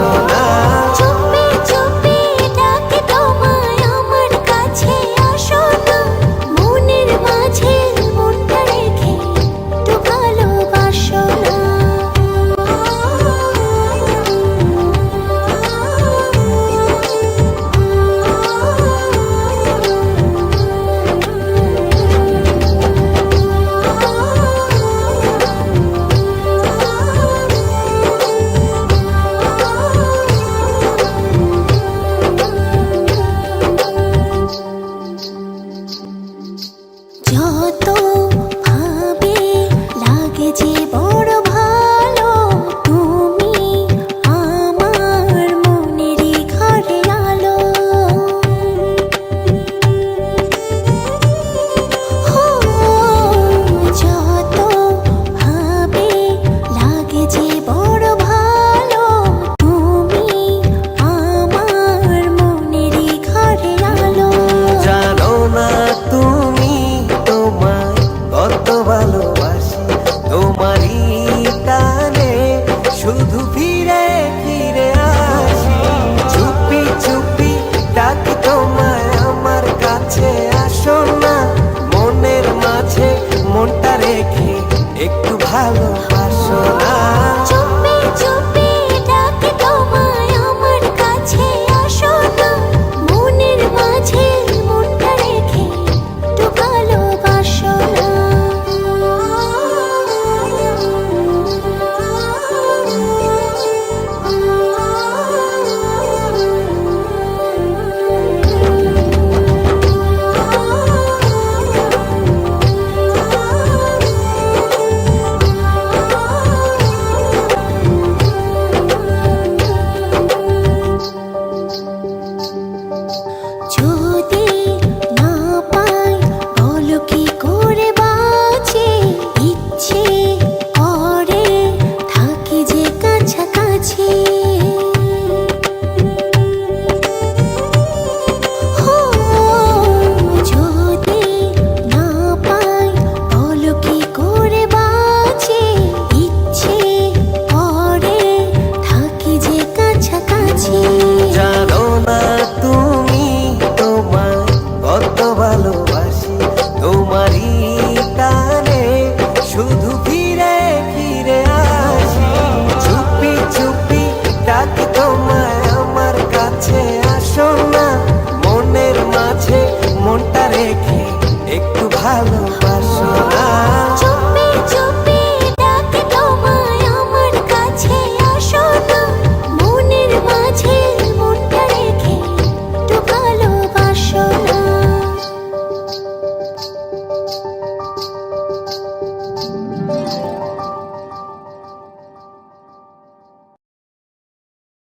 বাসো না। চুপি চুপি ডাকে তোমায় আমার কাছে আসো না, মনের মাঝে মনটা রেখে একটু ভালোবাসো না। যত ভাবে লাগে যে বড় ভালো, তুমি আমার মনেরই ঘরে আলো। যত ভাবে লাগে যে বড় ভালো, তুমি আমার মনেরই ঘরে আলো। জানো না তুমি তোমায় কত ভালোবাসি, তোমারই টানে শুধু ফিরে ফিরে আসি। চুপি চুপি ডাকি তোমায় আমার কাছে আসো না, মনের মাঝে মনটা রেখে একটু ভালোবাসো না। চুপি চুপি ডাকে তোমায় আমার কাছে আসো না, মনের মাঝে মনটা রেখে একটু ভালোবাসো না। যদি না পাই বলো কি করে বাঁচি, ইচ্ছে করে থাকি যে কাছাকাছি। যদি না পাই বলো কি করে বাঁচি, ইচ্ছে করে থাকি যে কাছাকাছি। জানো না তুমি তোমায় কত ভালোবাসি, তোমারই টানে শুধু ফিরে ফিরে আসি। চুপি চুপি ডাকি তোমায় আমার কাছে আসো না, মনের মাঝে মনটা রেখে একটু ভালোবাসো